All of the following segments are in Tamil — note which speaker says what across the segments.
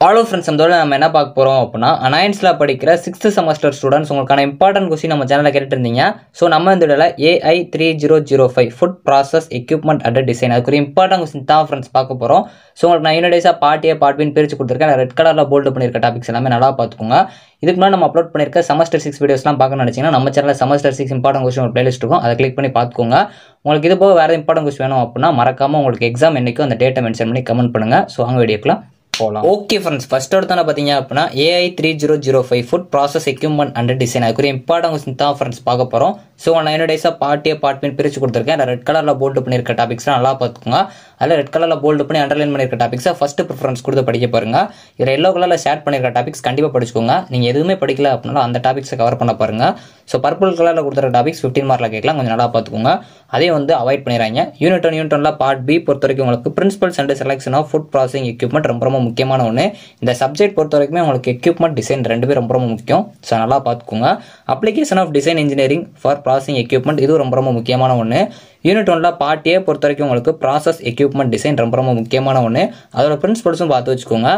Speaker 1: ஹலோ ஃப்ரெண்ட்ஸ், நம்ம என்ன பார்க்க போகிறோம் அப்படின்னா, அனாயன்ஸில் படிக்கிற 6th செமஸ்டர் ஸ்டூடெண்ட்ஸ் உங்களுக்கான இம்பார்ட்டன்ட் கொஸ்டின் நம்ம சேனலில் கேட்டுட்டு இருந்தீங்க. ஸோ நம்ம இந்த இதில் AI 3005 food process equipment and design அதுக்கு ஒரு இம்பார்ட்டன்ட் கொஸ்டின் தான் ஃப்ரெண்ட்ஸ் பார்க்க போகிறோம். ஸோ உங்களுக்கு நான் யூனிடேஸாக பார்ட் A பார்ட் Bன்னு பிரித்து கொடுத்துருக்கேன். ரெட் கலரில் போல்டு பண்ணியிருக்க டாபிக்ஸ் எல்லாமே நல்லா பார்த்துக்கோங்க. இதுக்கு முன்னாடி நம்ம அப்லோட் பண்ணியிருக்க செமஸ்டர் 6 வீடியோஸ்லாம் பார்க்கணும்னு நினச்சிங்கன்னா நம்ம சேனலில் செமஸ்டர் 6 இம்பார்ட்டன்ட் கொஸ்டின் ஒரு பிளேலிஸ்ட் இருக்கும், அதை கிளிக் பண்ணி பார்த்துக்கோங்க. உங்களுக்கு இது போக வேறு இம்பார்ட்டன்ட் கொஸ்டின் வேணும் அப்படின்னா மறக்காமல் உங்களுக்கு எக்ஸாம் என்னைக்கும் அந்த டேட்டை மென்ஷன் பண்ணி கமெண்ட் பண்ணுங்கள். ஸோ அங்கே வீடியோக்கெலாம் போகலாம். ஓகே ஃப்ரெண்ட்ஸ், ஃபர்ஸ்ட் எடுத்தான பார்த்தீங்க அப்படின்னா AI 3005 food process equipment and design அதுக்கு ஒரு இம்பார்ட்டன்ட் கொஸ்டின் தான் ஃப்ரெண்ட்ஸ் பார்க்க போகிறோம். ஸோ நான் என்னோட பார்ட் A பார்ட் Bன்னு பிரித்து கொடுத்துருக்கேன். அதில் ரெட் கலரில் போல்டு பண்ணியிருக்க டாபிக்ஸ்லாம் நல்லா பார்த்துக்கோங்க. அதில் ரெட் கலரில் போல்டு பண்ணி அண்டர்லைன் பண்ணியிருக்க டாபிக்ஸை ஃபஸ்ட்டு ப்ரிஃபரன்ஸ் கொடுத்து படிக்க பாருங்க. இதில் எல்லோ கலரில் ஷேர் பண்ணியிருக்க டாபிக்ஸ் கண்டிப்பாக படிச்சுக்கோங்க. நீங்கள் எதுவுமே படிக்கல அப்படின்னா அந்த டாபிக்ஸை கவர் பண்ண பாருங்க. ஸோ பர்பிள் கலரில் கொடுத்துருக்க டாபிக்ஸ் 15 மார்க்கில் கேட்கலாம், கொஞ்சம் நல்லா பார்த்துக்கோங்க. அதே அவாய்ட் பண்ணிடுறாங்க. யூனிட் 1 பார்ட் B பொறுத்த வரைக்கும் உங்களுக்கு principles and selection of food processing equipment ரொம்ப முக்கியமான ஒன்று. இந்த சப்ஜெக்ட் பொறுத்த வரைக்கும் உங்களுக்கு எக்யூப்மெண்ட் டிசைன் ரெண்டுமே ரொம்ப முக்கியம். ஸோ நல்லா பார்த்துக்கோங்க. Application of design engineering for processing equipment இது ரொம்ப முக்கியமான ஒன்று. யூனிட் 1 பார்ட் A பொறுத்த வரைக்கும் உங்களுக்கு ப்ராசஸ் எக்யூப்மெண்ட் டிசைன் ரொம்ப முக்கியமான ஒன்று. அதோட பிரின்சிபல்ஸும் பார்த்து வச்சுக்கோங்க.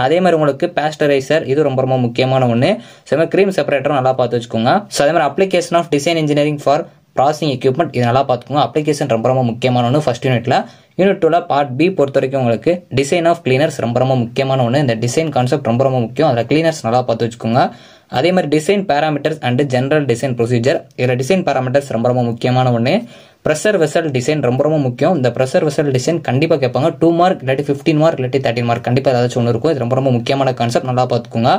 Speaker 1: அதே மாதிரி உங்களுக்கு பாஸ்டரைசர் இது ரொம்ப முக்கியமான ஒன்று. ஸோ மாதிரி க்ரீம் செப்பரேட்டரும் நல்லா பார்த்து வச்சுக்கோங்க. ஸோ அதே மாதிரி application of design engineering for processing equipment இது நல்லா பார்த்துக்கோங்க. அப்ளிகேஷன் ரொம்ப முக்கியமான ஒன்று ஃபர்ஸ்ட் யூனிட்ல. யூனிட் 2 பார்ட் B பொறுத்த வரைக்கும் உங்களுக்கு டிசைன் ஆஃப் கிளீனர்ஸ் ரொம்ப முக்கியமான ஒன்று. இந்த டிசைன் கான்செப்ட் ரொம்ப முக்கியம். அதில் கிளீனர்ஸ் நல்லா பார்த்து வச்சுக்கோங்க. அதே மாதிரி design parameters and general design procedure இதில் டிசைன் பேராமீட்டர்ஸ் ரொம்ப முக்கியமான ஒன்று. ப்ரெஷர் வெசல் டிசைன் ரொம்ப முக்கியம். இந்த ப்ரெஷர் வெசல் டிசைன் கண்டிப்பாக கேட்பாங்க. 2 மார்க் இல்லாட்டி 15 மார்க் இல்லாட்டி 13 மார்க் கண்டிப்பாக ஏதாச்சும் ஒன்று இருக்கும். இது ரொம்ப முக்கியமான கான்செப்ட், நல்லா பார்த்துக்கோங்க.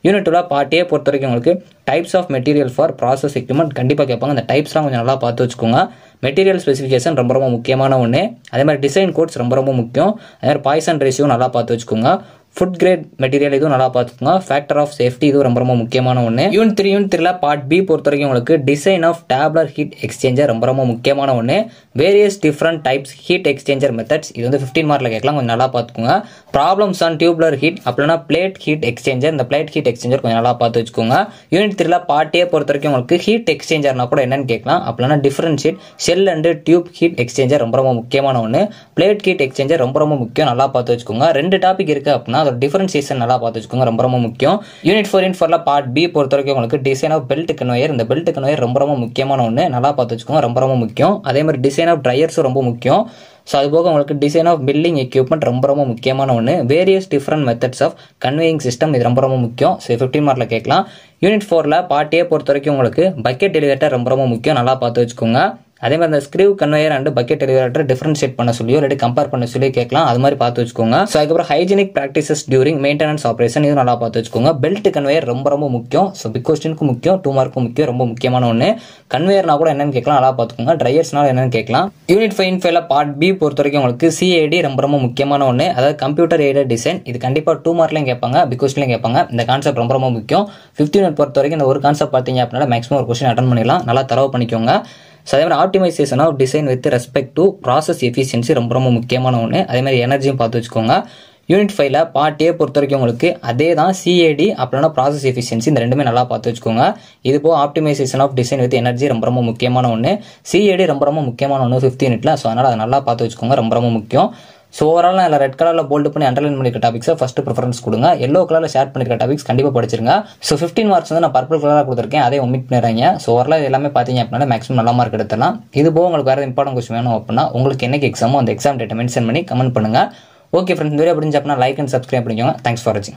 Speaker 1: யூனிட் 2 பார்ட் A பொறுத்த வரைக்கும் உங்களுக்கு types of material for process equipment கண்டிப்பாக கேட்பாங்க. அந்த டைப்ஸ்லாம் கொஞ்சம் நல்லா பார்த்து வச்சுக்கோங்க. மெட்டீரியல் ஸ்பெசிஃபிகேஷன் ரொம்ப முக்கியமான ஒன்று. அதே மாதிரி டிசைன் கோட்ஸ் ரொம்ப முக்கியம். அதே மாதிரி பாய்சன் ரேஷியோ நல்லா பார்த்து வச்சுக்கோங்க. ஃபுட் கிரேட் மெட்டீரியல் இதுவும் நல்லா பார்த்துக்கோங்க. ஃபேக்டர் ஆஃப் சேஃப்டி இது ரொம்ப முக்கியமான ஒன்று. யூனிட் 3 பார்ட் B பொறுத்த வரைக்கும் உங்களுக்கு design of tubular heat exchanger ரொம்ப முக்கியமான ஒன்று. Various different types heat exchanger methods இது 15 மார்க்கில் கேட்கலாம், கொஞ்சம் நல்லா பார்த்துக்கோங்க. ப்ராப்ளம்ஸ் ஆன் டியூப்லர் ஹீட் அப்படின்னா பிளேட் ஹீட் எக்ஸ்சேஞ்சர், இந்த பிளேட் ஹீட் எக்ஸ்சேஞ்சர் கொஞ்சம் நல்லா பார்த்து வச்சுக்கோங்க. யூனிட் 3 பார்ட் A பொறுத்த வரைக்கும் உங்களுக்கு ஹீட் எக்ஸ்சேஞ்சர்னா கூட என்னன்னு கேட்கலாம். அப்படின்னா different sheet shell and tube heat exchanger ரொம்ப முக்கியமான ஒன்று. பிளேட் ஹீட் எக்ஸ்சேஞ்சர் ரொம்ப முக்கியம், நல்லா பார்த்து வச்சுக்கோங்க. 2 டாபிக் இருக்கு அப்படின்னா அதோட டிஃபரன்சியேஷன் நல்லா பார்த்து வச்சுக்கோங்க, ரொம்ப முக்கியம். யூனிட் 4 பார்ட் B பொறுத்த வரைக்கும் உங்களுக்கு டிசைன் ஆஃப் பெல்ட் கன்வேயர், இந்த பெல்ட் கன்வேயர் ரொம்ப முக்கியமான ஒன்று, நல்லா பார்த்து வச்சுக்கோங்க, ரொம்ப முக்கியம். அதே மாதிரி டிசைன் ஆஃப் ட்ரையர்ஸும் ரொம்ப முக்கியம். ஸோ அது போக உங்களுக்கு டிசைன் ஆஃப் பில்டிங் எக்யூப்மெண்ட் ரொம்ப முக்கியமான ஒன்று. Various different methods of conveying system இது ரொம்ப முக்கியம். ஸோ 15 மார்க்கில் கேட்கலாம். யூனிட் 4 பார்ட் A பொறுத்த வரைக்கும் உங்களுக்கு பக்கெட் எலிவேட்டர் ரொம்ப முக்கியம், நல்லா பார்த்து வச்சுக்கோங்க. அதே மாதிரி இந்த screw conveyor and bucket elevator differentiate பண்ண சொல்லியோ இல்லாட்டி கம்பேர் பண்ண சொல்லி கேட்கலாம், அது மாதிரி பார்த்து வச்சுக்கோங்க. ஸோ அதுக்கப்புறம் hygienic practices during maintenance operation இது நல்லா பார்த்து வச்சுக்கோங்க. பெல்ட் கன்வேயர் ரொம்ப முக்கியம். ஸோ பிக் கொஸ்டினுக்கு முக்கியம், 2 மார்க்கும் முக்கியம், ரொம்ப முக்கியமான ஒன்று. கன்வேயர்னா கூட என்னன்னு கேட்கலாம், நல்லா பார்த்துக்கோங்க. ட்ரையர்ஸ்னால என்னன்னு கேட்கலாம். யூனிட் 5 பார்ட் B பொறுத்த வரைக்கும் உங்களுக்கு CAD ரொம்ப முக்கியமான ஒன்று. அதாவது கம்ப்யூட்டர் எய்டட் டிசைன் இது கண்டிப்பாக 2 மார்க்லையும் கேட்பாங்க, பிக் கொஸ்டின்லையும் கேட்பாங்க. இந்த கான்செப்ட் ரொம்ப முக்கியம். 15 யூனிட் பொறுத்த வரைக்கும் இந்த ஒரு கான்செப்ட் பார்த்தீங்க அப்படின்னா மேக்ஸிமம் ஒரு கொஸ்டின் அட்டன் பண்ணிடலாம், நல்லா தரவு பண்ணிக்கோங்க. ஸோ அதே மாதிரி optimisation of design with respect to process efficiency ரொம்ப முக்கியமான ஒன்று. அதே மாதிரி எனர்ஜியும் பார்த்து வச்சுக்கோங்க. யூனிட் 5 பார்ட் A பொறுத்த வரைக்கும் உங்களுக்கு அதே தான் CAD அப்படின்னா ப்ராசஸ் எஃபிஷியன்சி, இந்த ரெண்டுமே நல்லா பார்த்து வச்சுக்கோங்க. இது போக optimisation of design with energy ரொம்ப முக்கியமான ஒன்று. CAD ரொம்ப முக்கியமான ஒன்று 15 யூனிட்ல. ஸோ அதனால் அதை நல்லா பார்த்து வச்சுக்கோங்க, ரொம்ப முக்கியம். ஸோ ஓவரால் நான் ரெட் கலரில் போல்டு பண்ணி அண்டர்லைன் பண்ணிருக்க டாபிக்ஸை ஃபர்ஸ்ட் ப்ரிஃபரன்ஸ் கொடுங்க. எல்லோ கலரில் ஷேர் பண்ணிருக்க டாபிக்ஸ் கண்டிப்பாக படிச்சிருங்க. ஸோ 15 மார்க்ஸ் நான் பர்பிள் கலராக கொடுத்துருக்கேன், அதே ஒமிட் பண்ணிடுறாங்க. ஸோ ஓவரால் எல்லாமே பார்த்தீங்க அப்படின்னா மேக்ஸிமம் நல்ல மார்க் எடுத்துலாம். இது போக உங்களுக்கு வேறு இம்பார்ட்டன்ட் கொஸ்டின் வேணும் அப்படின்னா உங்களுக்கு என்னைக்கு எக்ஸாமோ அந்த எக்ஸாம் டேட்டை மென்ஷன் பண்ணி கமெண்ட் பண்ணுங்க. ஓகே ஃப்ரெண்ட்ஸ், இந்த வீடியோ பிடிச்ச அப்படின்னா லைக் அண்ட் சப்ஸ்கிரைப் பண்ணிக்கோங்க. தேங்க்ஸ் ஃபார் வாட்சிங்.